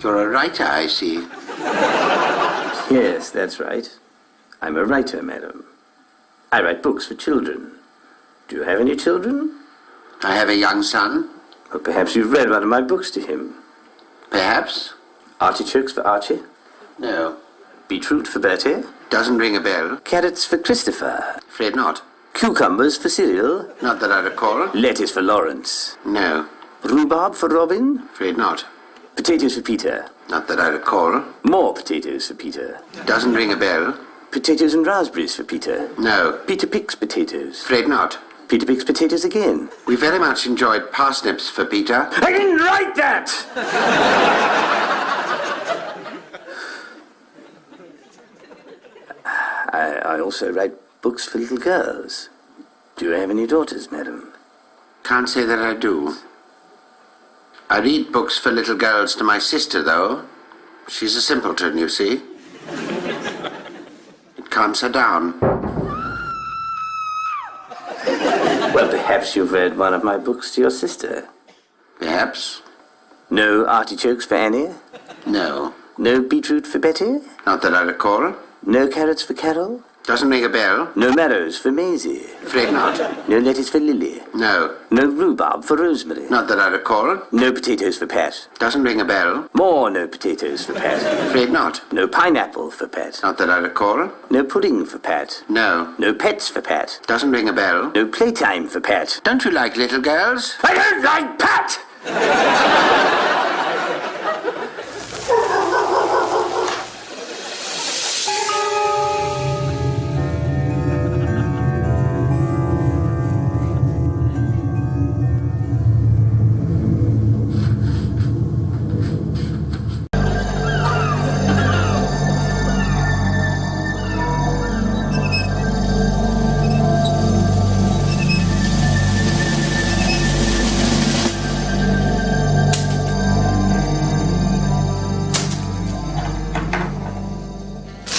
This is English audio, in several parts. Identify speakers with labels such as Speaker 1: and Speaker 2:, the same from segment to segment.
Speaker 1: You're a writer, I see.
Speaker 2: Yes, that's right. I'm a writer, madam. I write books for children. Do you have any children?
Speaker 1: I have a young son.
Speaker 2: Well, perhaps you've read one of my books to him.
Speaker 1: Perhaps.
Speaker 2: Artichokes for Archie?
Speaker 1: No.
Speaker 2: Beetroot for Bertie?
Speaker 1: Doesn't ring a bell.
Speaker 2: Carrots for Christopher?
Speaker 1: Afraid not.
Speaker 2: Cucumbers for Cyril?
Speaker 1: Not that I recall.
Speaker 2: Lettuce for Lawrence?
Speaker 1: No.
Speaker 2: Rhubarb for Robin?
Speaker 1: Afraid not.
Speaker 2: Potatoes for Peter?
Speaker 1: Not that I recall.
Speaker 2: More potatoes for Peter?
Speaker 1: Doesn't ring a bell.
Speaker 2: Potatoes and raspberries for Peter?
Speaker 1: No.
Speaker 2: Peter picks potatoes?
Speaker 1: Afraid not.
Speaker 2: Peter picks potatoes again?
Speaker 1: We very much enjoyed parsnips for Peter.
Speaker 2: I didn't write that! I also write books for little girls. Do you have any daughters, madam?
Speaker 1: Can't say that I do. I read books for little girls to my sister, though. She's a simpleton, you see. It calms her down.
Speaker 2: Well, perhaps you've read one of my books to your sister.
Speaker 1: Perhaps.
Speaker 2: No artichokes for Annie?
Speaker 1: No.
Speaker 2: No beetroot for Betty?
Speaker 1: Not that I recall.
Speaker 2: No carrots for Carol?
Speaker 1: Doesn't ring a bell.
Speaker 2: No marrows for Maisie?
Speaker 1: Afraid not.
Speaker 2: No lettuce for Lily?
Speaker 1: No.
Speaker 2: No rhubarb for Rosemary?
Speaker 1: Not that I recall.
Speaker 2: No potatoes for Pat?
Speaker 1: Doesn't ring a bell.
Speaker 2: More no potatoes for Pat?
Speaker 1: Afraid not.
Speaker 2: No pineapple for Pat?
Speaker 1: Not that I recall.
Speaker 2: No pudding for Pat?
Speaker 1: No.
Speaker 2: No pets for Pat?
Speaker 1: Doesn't ring a bell.
Speaker 2: No playtime for Pat?
Speaker 1: Don't you like little girls?
Speaker 2: I don't like Pat!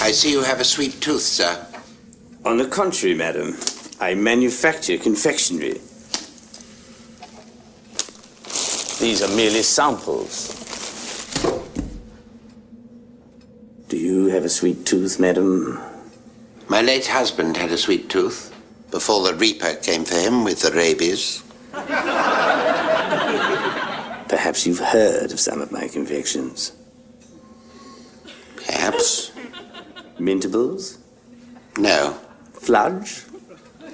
Speaker 1: I see you have a sweet tooth, sir.
Speaker 2: On the contrary, madam, I manufacture confectionery. These are merely samples. Do you have a sweet tooth, madam?
Speaker 1: My late husband had a sweet tooth before the Reaper came for him with the rabies.
Speaker 2: Perhaps you've heard of some of my confections.
Speaker 1: Perhaps.
Speaker 2: Mintables?
Speaker 1: No.
Speaker 2: Fludge?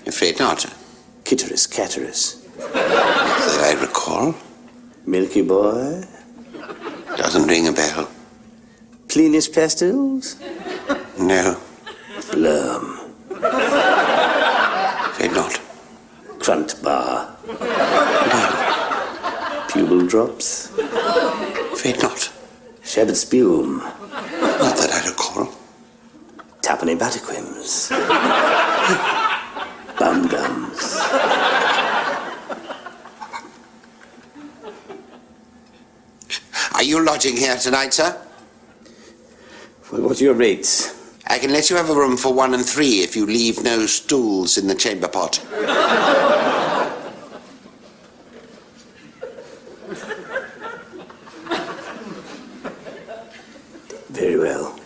Speaker 1: Afraid not.
Speaker 2: Kitteris Catteris?
Speaker 1: That I recall.
Speaker 2: Milky Boy?
Speaker 1: Doesn't ring a bell.
Speaker 2: Cleanest Pastils?
Speaker 1: No.
Speaker 2: Blum?
Speaker 1: Afraid not.
Speaker 2: Crunt Bar?
Speaker 1: No.
Speaker 2: Pubal Drops?
Speaker 1: Afraid not.
Speaker 2: Shabbat Spume?
Speaker 1: Not that I recall.
Speaker 2: Tuppenny Butterquims? Bum Gums?
Speaker 1: Are you lodging here tonight, sir?
Speaker 2: Well, what are your rates?
Speaker 1: I can let you have a room for 1 and 3 if you leave no stools in the chamber pot.
Speaker 2: Very well.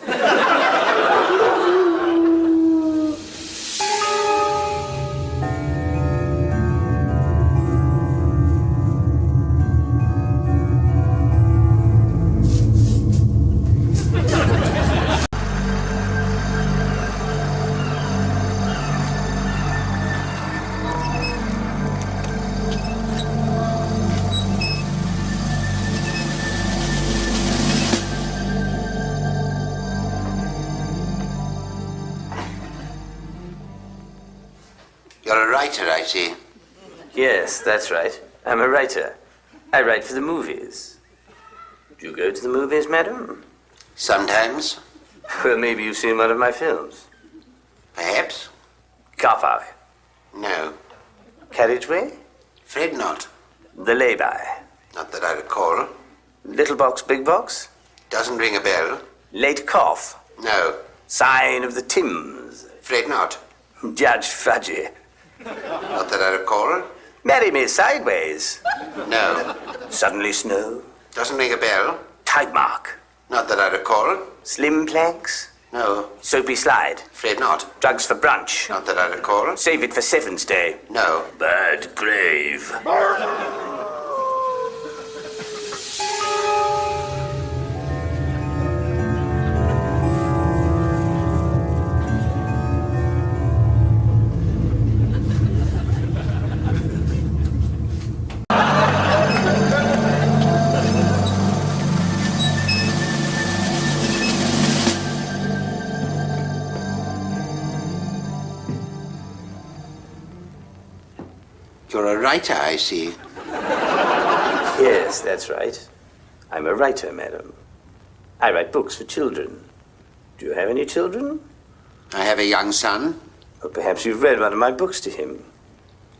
Speaker 1: You're a writer, I see.
Speaker 2: Yes, that's right. I'm a writer. I write for the movies. Do you go to the movies, madam?
Speaker 1: Sometimes.
Speaker 2: Well, maybe you've seen one of my films.
Speaker 1: Perhaps.
Speaker 2: Car park?
Speaker 1: No.
Speaker 2: Carriageway?
Speaker 1: Afraid not.
Speaker 2: The lay-by?
Speaker 1: Not that I recall.
Speaker 2: Little box, big box?
Speaker 1: Doesn't ring a bell.
Speaker 2: Late cough?
Speaker 1: No.
Speaker 2: Sign of the Tims?
Speaker 1: Afraid not.
Speaker 2: Judge Fudgy?
Speaker 1: Not that I recall.
Speaker 2: Marry me sideways?
Speaker 1: No.
Speaker 2: Suddenly snow?
Speaker 1: Doesn't ring a bell.
Speaker 2: Type mark.
Speaker 1: Not that I recall.
Speaker 2: Slim planks.
Speaker 1: No.
Speaker 2: Soapy slide.
Speaker 1: Afraid not.
Speaker 2: Drugs for brunch.
Speaker 1: Not that I recall.
Speaker 2: Save it for Seven's Day.
Speaker 1: No.
Speaker 2: Bird grave.
Speaker 1: You're a writer, I see.
Speaker 2: Yes, that's right. I'm a writer, madam. I write books for children. Do you have any children?
Speaker 1: I have a young son.
Speaker 2: Or perhaps you've read one of my books to him.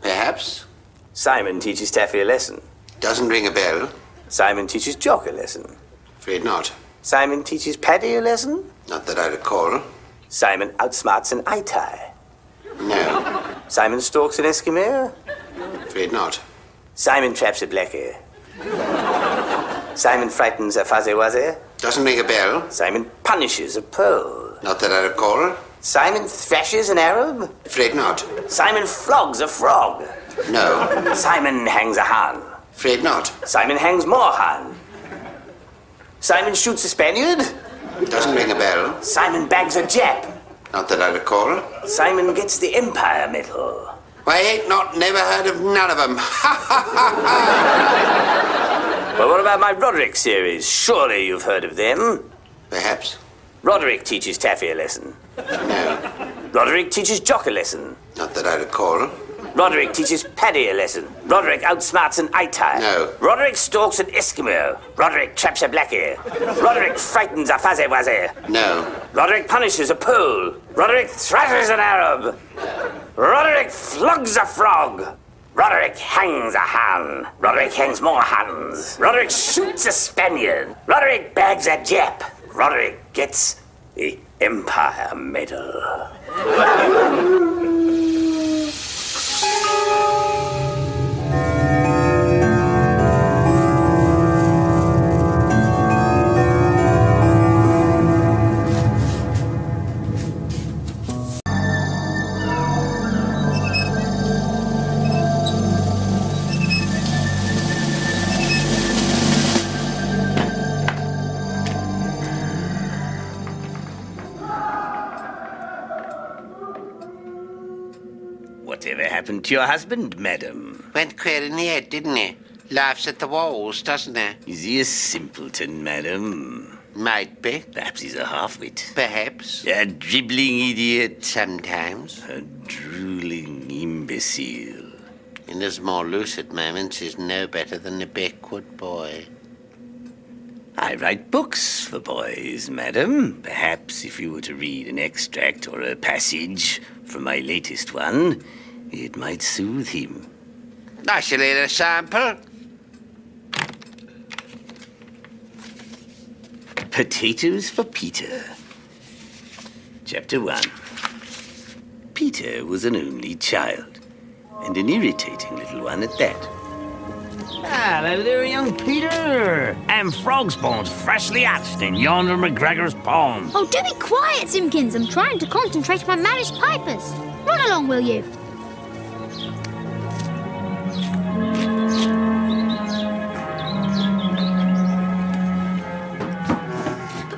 Speaker 1: Perhaps.
Speaker 2: Simon teaches Taffy a lesson.
Speaker 1: Doesn't ring a bell.
Speaker 2: Simon teaches Jock a lesson.
Speaker 1: Afraid not.
Speaker 2: Simon teaches Paddy a lesson.
Speaker 1: Not that I recall.
Speaker 2: Simon outsmarts an eye-tie.
Speaker 1: No.
Speaker 2: Simon stalks an Eskimo.
Speaker 1: Afraid not.
Speaker 2: Simon traps a blackie. Simon frightens a fuzzy-wuzzy.
Speaker 1: Doesn't ring a bell.
Speaker 2: Simon punishes a Pole.
Speaker 1: Not that I recall.
Speaker 2: Simon thrashes an Arab.
Speaker 1: Afraid not.
Speaker 2: Simon flogs a frog.
Speaker 1: No.
Speaker 2: Simon hangs a Han.
Speaker 1: Afraid not.
Speaker 2: Simon hangs more Han. Simon shoots a Spaniard.
Speaker 1: Doesn't ring a bell.
Speaker 2: Simon bags a Jap.
Speaker 1: Not that I recall.
Speaker 2: Simon gets the Empire Medal.
Speaker 1: I ain't not never heard of none of them.
Speaker 2: Well, what about my Roderick series? Surely you've heard of them.
Speaker 1: Perhaps.
Speaker 2: Roderick teaches Taffy a lesson.
Speaker 1: No.
Speaker 2: Roderick teaches Jock a lesson.
Speaker 1: Not that I recall.
Speaker 2: Roderick teaches Paddy a lesson. Roderick outsmarts an eye-tie.
Speaker 1: No.
Speaker 2: Roderick stalks an Eskimo. Roderick traps a blackie. Roderick frightens a fuzzy-wuzzy.
Speaker 1: No.
Speaker 2: Roderick punishes a Pole. Roderick thrashes an Arab. Roderick flogs a frog. Roderick hangs a Han. Roderick hangs more Hans. Roderick shoots a Spaniard. Roderick bags a Jap. Roderick gets the Empire Medal. Whatever happened to your husband, madam?
Speaker 1: Went queer in the head, didn't he? Laughs at the walls, doesn't he?
Speaker 2: Is he a simpleton, madam?
Speaker 1: Might be.
Speaker 2: Perhaps he's a half-wit.
Speaker 1: Perhaps.
Speaker 2: A dribbling idiot.
Speaker 1: Sometimes.
Speaker 2: A drooling imbecile.
Speaker 1: In his more lucid moments, he's no better than the Beckwood boy.
Speaker 2: I write books for boys, madam. Perhaps if you were to read an extract or a passage from my latest one, it might soothe him.
Speaker 1: I shall hear a sample.
Speaker 2: Potatoes for Peter. Chapter 1. Peter was an only child, and an irritating little one at that.
Speaker 3: Hello there, young Peter. And frog spawns freshly hatched in yonder McGregor's pond.
Speaker 4: Oh, do be quiet, Simpkins. I'm trying to concentrate on my marriage papers. Run along, will you?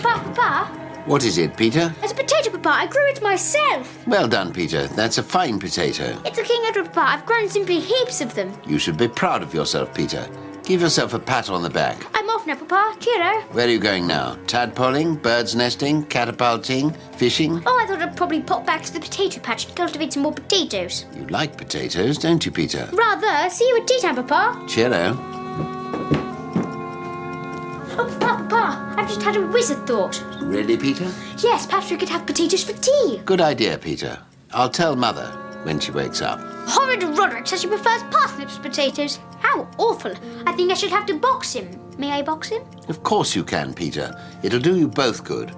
Speaker 4: Papa.
Speaker 1: What is it, Peter?
Speaker 4: It's a potato, Papa. I grew it myself.
Speaker 1: Well done, Peter. That's a fine potato.
Speaker 4: It's a King Edward, Papa. I've grown simply heaps of them.
Speaker 1: You should be proud of yourself, Peter. Give yourself a pat on the back.
Speaker 4: I'm off now, Papa. Cheerio.
Speaker 1: Where are you going now? Tadpoling, birds nesting, catapulting, fishing?
Speaker 4: Oh, I thought I'd probably pop back to the potato patch to cultivate some more potatoes.
Speaker 1: You like potatoes, don't you, Peter?
Speaker 4: Rather. See you at tea time, Papa.
Speaker 1: Cheerio.
Speaker 4: Oh, Papa, I've just had a wizard thought.
Speaker 1: Really, Peter?
Speaker 4: Yes, perhaps we could have potatoes for tea.
Speaker 1: Good idea, Peter. I'll tell Mother when she wakes up.
Speaker 4: Horrid Roderick says he prefers parsnips to potatoes. How awful. I think I should have to box him. May I box him?
Speaker 1: Of course you can, Peter. It'll do you both good.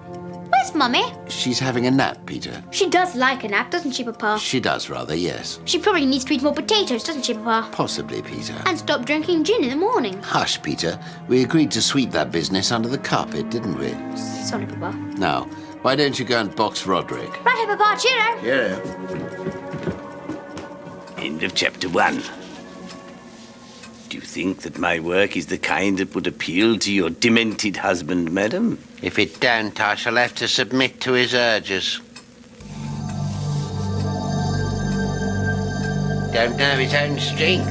Speaker 4: Where's Mummy?
Speaker 1: She's having a nap, Peter.
Speaker 4: She does like a nap, doesn't she, Papa?
Speaker 1: She does, rather, yes.
Speaker 4: She probably needs to eat more potatoes, doesn't she, Papa?
Speaker 1: Possibly, Peter.
Speaker 4: And stop drinking gin in the morning.
Speaker 1: Hush, Peter. We agreed to sweep that business under the carpet, didn't we?
Speaker 4: Sorry, Papa.
Speaker 1: Now, why don't you go and box Roderick?
Speaker 4: Right, Papa. Cheerio.
Speaker 1: Cheerio.
Speaker 3: End of chapter 1. Do you think that my work is the kind that would appeal to your demented husband, madam?
Speaker 1: If it don't, I shall have to submit to his urges. Don't know his own strength.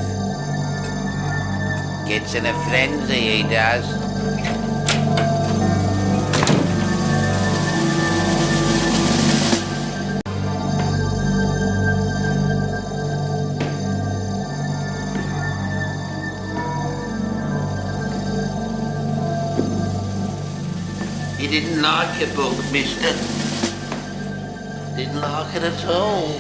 Speaker 1: Gets in a frenzy, he does. He didn't like your book, mister. Didn't like it at all.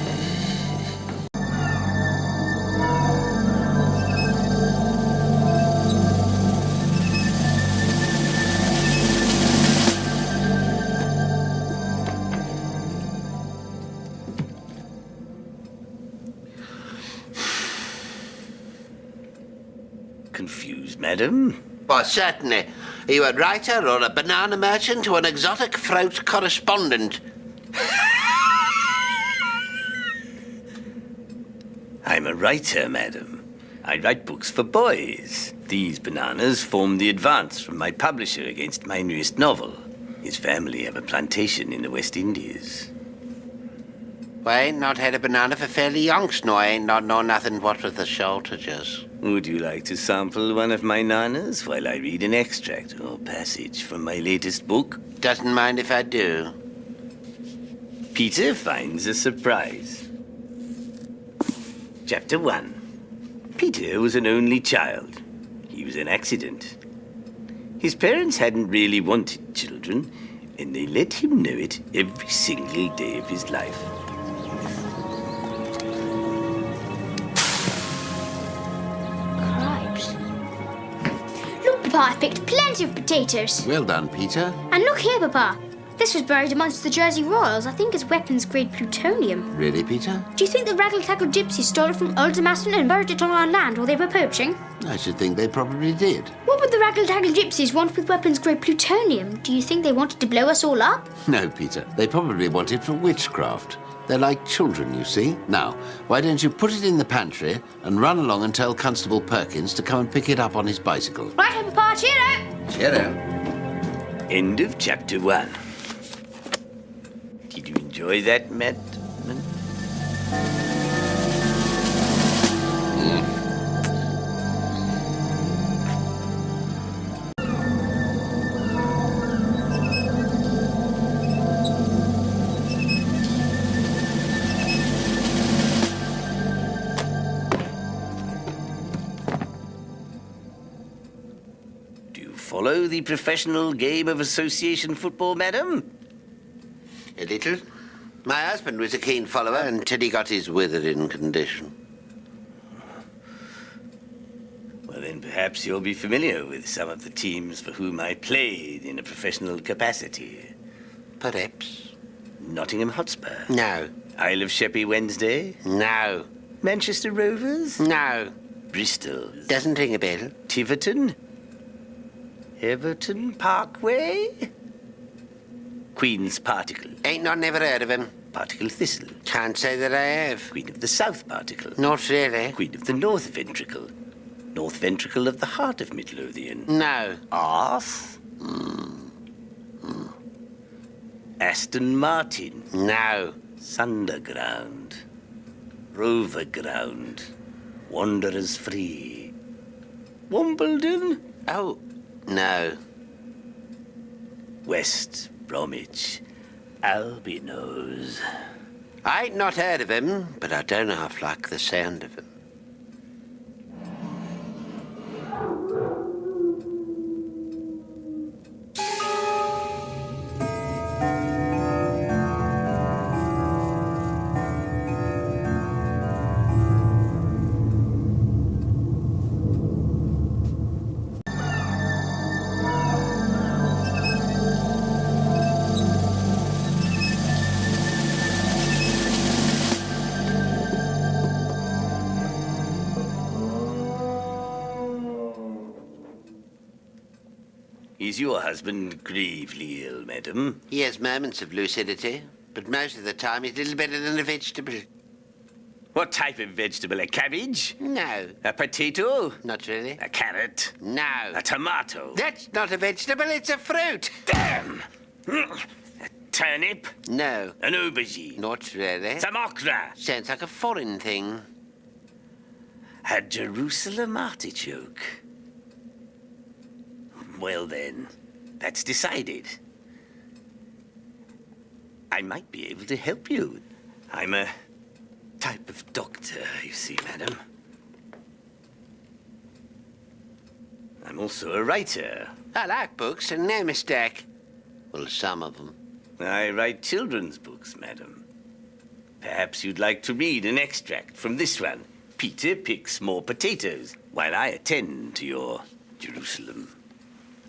Speaker 3: Confused, madam?
Speaker 1: Why, certainly. Are you a writer or a banana merchant or an exotic fruit correspondent?
Speaker 3: I'm a writer, madam. I write books for boys. These bananas form the advance from my publisher against my newest novel. His family have a plantation in the West Indies.
Speaker 1: Well, I ain't not had a banana for fairly yonks, nor I ain't not know nothing what with the shortages.
Speaker 3: Would you like to sample one of my nanas while I read an extract or passage from my latest book?
Speaker 1: Doesn't mind if I do.
Speaker 3: Peter finds a surprise. Chapter 1. Peter was an only child. He was an accident. His parents hadn't really wanted children, and they let him know it every single day of his life.
Speaker 4: Cripes. Look, Papa, I've picked plenty of potatoes.
Speaker 1: Well done, Peter.
Speaker 4: And look here, Papa. This was buried amongst the Jersey Royals. I think it's weapons-grade plutonium.
Speaker 1: Really, Peter?
Speaker 4: Do you think the raggle-taggle gypsies stole it from Aldermaston and buried it on our land while they were poaching?
Speaker 1: I should think they probably did.
Speaker 4: What would the raggle-taggle gypsies want with weapons-grade plutonium? Do you think they wanted to blow us all up?
Speaker 1: No, Peter. They probably want it for witchcraft. They're like children, you see. Now, why don't you put it in the pantry and run along and tell Constable Perkins to come and pick it up on his bicycle?
Speaker 4: Right, Papa, cheerio!
Speaker 1: Cheerio.
Speaker 3: End of chapter 1. Did you enjoy that, madam? Do you follow the professional game of association football, madam?
Speaker 1: A little. My husband was a keen follower until he got his withering condition.
Speaker 3: Well, then perhaps you'll be familiar with some of the teams for whom I played in a professional capacity.
Speaker 1: Perhaps.
Speaker 3: Nottingham Hotspur.
Speaker 1: No.
Speaker 3: Isle of Sheppey Wednesday.
Speaker 1: No.
Speaker 3: Manchester Rovers.
Speaker 1: No.
Speaker 3: Bristol.
Speaker 1: Doesn't ring a bell.
Speaker 3: Tiverton. Everton Parkway. Queen's Particle.
Speaker 1: Ain't not never heard of him.
Speaker 3: Particle Thistle.
Speaker 1: Can't say that I have.
Speaker 3: Queen of the South Particle.
Speaker 1: Not really.
Speaker 3: Queen of the North Ventricle. North Ventricle of the heart of Midlothian.
Speaker 1: No.
Speaker 3: Arth. Aston Martin.
Speaker 1: No.
Speaker 3: Sunderground. Rover Ground. Wanderers Free. Wimbledon.
Speaker 1: Oh, no.
Speaker 3: West Bromwich Albinos.
Speaker 1: I ain't not heard of him, but I don't half like the sound of him.
Speaker 3: Is your husband gravely ill, madam?
Speaker 1: He has moments of lucidity, but most of the time he's little better than a vegetable.
Speaker 3: What type of vegetable? A cabbage?
Speaker 1: No,
Speaker 3: A potato?
Speaker 1: not really.
Speaker 3: A carrot?
Speaker 1: No.
Speaker 3: A tomato?
Speaker 1: That's not a vegetable, it's a fruit.
Speaker 3: Damn! A turnip?
Speaker 1: No,
Speaker 3: An aubergine?
Speaker 1: not really.
Speaker 3: Some okra?
Speaker 1: Sounds like a foreign thing.
Speaker 3: A Jerusalem artichoke? Well then, that's decided. I might be able to help you. I'm a type of doctor, you see, madam. I'm also a writer.
Speaker 1: I like books, and no mistake. Well, some of them.
Speaker 3: I write children's books, madam. Perhaps you'd like to read an extract from this one. Peter picks more potatoes while I attend to your Jerusalem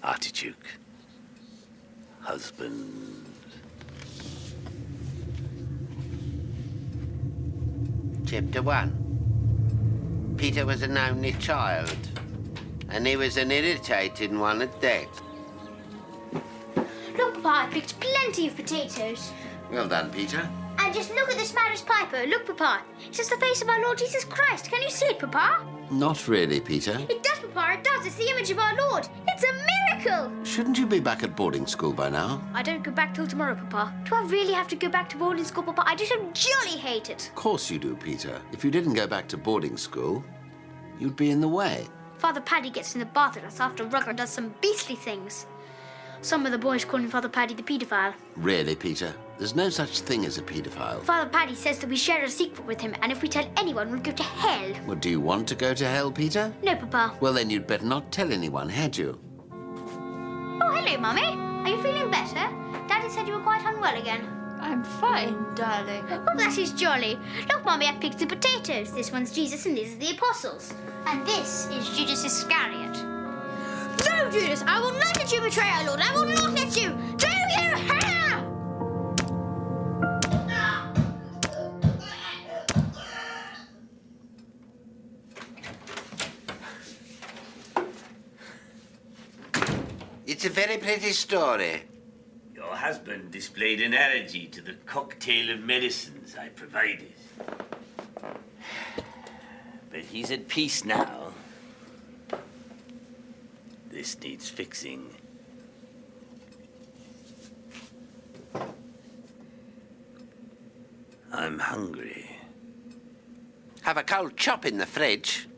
Speaker 3: artichoke husband.
Speaker 1: Chapter 1. Peter was an only child, and he was an irritating one at that.
Speaker 4: Look, Papa, I picked plenty of potatoes.
Speaker 1: Well done, Peter.
Speaker 4: And just look at this Spanish piper. Look, Papa. It's just the face of our Lord Jesus Christ. Can you see it, Papa?
Speaker 1: Not really, Peter.
Speaker 4: It does, Papa. It does. It's the image of our Lord. It's a miracle.
Speaker 1: Shouldn't you be back at boarding school by now?
Speaker 4: I don't go back till tomorrow, Papa. Do I really have to go back to boarding school, Papa? I do so jolly hate it.
Speaker 1: Of course you do, Peter. If you didn't go back to boarding school, you'd be in the way.
Speaker 4: Father Paddy gets in the bath with us after Rugger does some beastly things. Some of the boys call him Father Paddy the paedophile.
Speaker 1: Really, Peter? There's no such thing as a paedophile.
Speaker 4: Father Paddy says that we share a secret with him, and if we tell anyone, we'll go to hell.
Speaker 1: Well, do you want to go to hell, Peter?
Speaker 4: No, Papa.
Speaker 1: Well, then you'd better not tell anyone, had you?
Speaker 4: Oh, hello, Mummy. Are you feeling better? Daddy said you were quite unwell again.
Speaker 5: I'm fine, darling.
Speaker 4: Oh, that is jolly. Look, Mummy, I picked the potatoes. This one's Jesus and these are the apostles. And this is Judas Iscariot. No, Judas, I will not let you betray our Lord. I will not let you. Do you hear?
Speaker 1: It's a very pretty story.
Speaker 3: Your husband displayed an allergy to the cocktail of medicines I provided. But he's at peace now. This needs fixing. I'm hungry.
Speaker 1: Have a cold chop in the fridge.